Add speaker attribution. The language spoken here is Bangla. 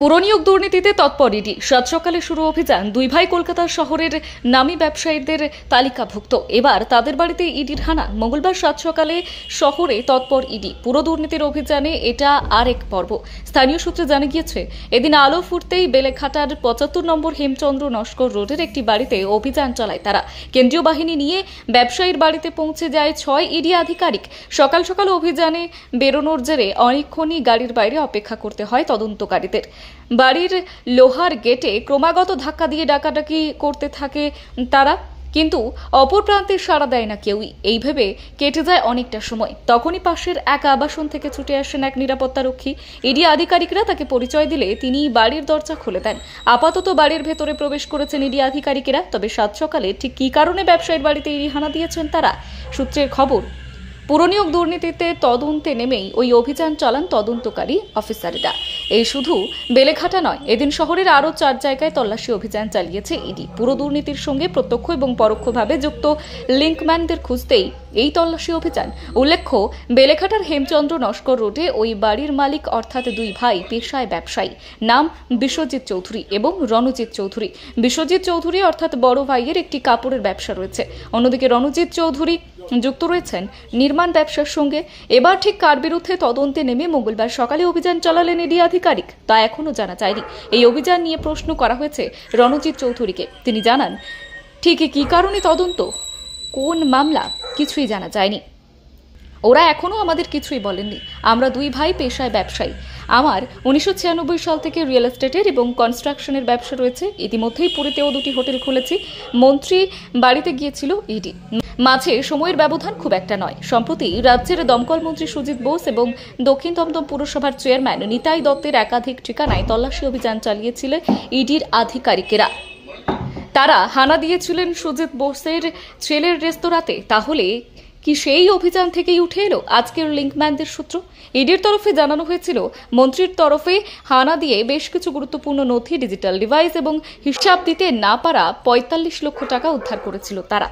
Speaker 1: পুরনিয়োগ দুর্নীতিতে তৎপর ইডি। সাত সকালে শুরু অভিযান। দুই ভাই কলকাতা শহরের নামী ব্যবসায়ীদের তালিকাভুক্ত। এবার তাদের বাড়িতে ইডির হানা। মঙ্গলবার সাত সকালে শহরে তৎপর ইডি। পুরো দুর্নীতির অভিযানে এটা আরেক পর্ব। স্থানীয় সূত্রে জানা গিয়েছে, এদিন আলো ফুটতেই বেলেঘাটার ৭৫ নম্বর হেমচন্দ্র নস্কর রোডের একটি বাড়িতে অভিযান চালায় তারা। কেন্দ্রীয় বাহিনী নিয়ে ব্যবসায়ীর বাড়িতে পৌঁছে যায় ৬ ইডি আধিকারিক। সকাল সকাল অভিযানে বেরোনোর জেরে অনেকক্ষণই গাড়ির বাইরে অপেক্ষা করতে হয় তদন্তকারীদের। বাড়ির লোহার গেটে ক্রমাগত ধাক্কা দিয়ে ডাকাডাকি করতে থাকে তারা, কিন্তু অপর প্রান্তে সাড়া দেয় না কেউই। এই ভেবে কেটে যায় অনেকটা সময়। তখনই পাশের এক আবাসন থেকে ছুটে আসেন এক নিরাপত্তারক্ষী। ইডি আধিকারিকরা তাকে পরিচয় দিলে তিনি বাড়ির দরজা খুলে দেন। আপাতত বাড়ির ভেতরে প্রবেশ করেছেন ইডি আধিকারিকেরা। তবে সাত সকালে ঠিক কী কারণে ব্যবসায়ীর বাড়িতে ইডি হানা দিয়েছেন তারা? সূত্রের খবর, পুরনিয়োগ দুর্নীতিতে তদন্তে নেমেই ওই অভিযান চালান তদন্তকারী অফিসাররা। এই শুধু বেলেঘাটা নয়, এদিন শহরের আরও ৪ জায়গায় তল্লাশি অভিযান চালিয়েছে ইডি। পুরো দুর্নীতির সঙ্গে প্রত্যক্ষ এবং পরোক্ষভাবে যুক্ত লিঙ্কম্যানদের খুঁজতেই এই তল্লাশি অভিযান। উল্লেখ্য, বেলেঘাটার হেমচন্দ্র নস্কর রোডে ওই বাড়ির মালিক অর্থাৎ দুই ভাই পেশায় ব্যবসায়ী। নাম বিশ্বজিৎ চৌধুরী এবং রণজিৎ চৌধুরী। বিশ্বজিৎ চৌধুরী অর্থাৎ বড় ভাইয়ের একটি কাপড়ের ব্যবসা রয়েছে। অন্যদিকে রণজিৎ চৌধুরী যুক্ত রয়েছেন নির্মাণ ব্যবসার সঙ্গে। এবার ঠিক কার বিরুদ্ধে তদন্তে নেমে মঙ্গলবার সকালে অভিযান চালালেন ইডি আধিকারিক তা এখনো জানা যায়নি। এই অভিযান নিয়ে প্রশ্ন করা হয়েছে রণজিৎ চৌধুরীকে। তিনি জানান, ঠিক কী কারণে তদন্ত, কোন মামলা, কিছুই জানা যায়নি। ওরা এখনো আমাদের কিছুই বলেননি। আমরা দুই ভাই পেশায় ব্যবসায়ী। আমার 1996 সাল থেকে রিয়েল এস্টেটের এবং কনস্ট্রাকশনের ব্যবসা রয়েছে। ইতিমধ্যেই পুরীতেও 2টি হোটেল খুলেছি। মন্ত্রী বাড়িতে গিয়েছিল ইডি। মাঝে সময়ের ব্যবধান খুব একটা নয়। সম্প্রতি রাজ্যের দমকল মন্ত্রী সুজিত বোস এবং দক্ষিণ দমদম পুরসভার চেয়ারম্যান নিতাই দত্তের একাধিক ঠিকানায় তল্লাশি অভিযান চালিয়েছিলেন ইডির আধিকারিকেরা। তারা হানা দিয়েছিলেন সুজিত বোসের ছেলের রেস্তোরাঁতে। তাহলে কি সেই অভিযান থেকেই উঠে এলো আজকের লিঙ্কম্যানদের সূত্র? ইডির তরফে জানানো হয়েছিল, মন্ত্রীর তরফে হানা দিয়ে বেশ কিছু গুরুত্বপূর্ণ নথি, ডিজিটাল ডিভাইস এবং হিসাব দিতে না পারা ৪৫ লক্ষ টাকা উদ্ধার করেছিল তারা।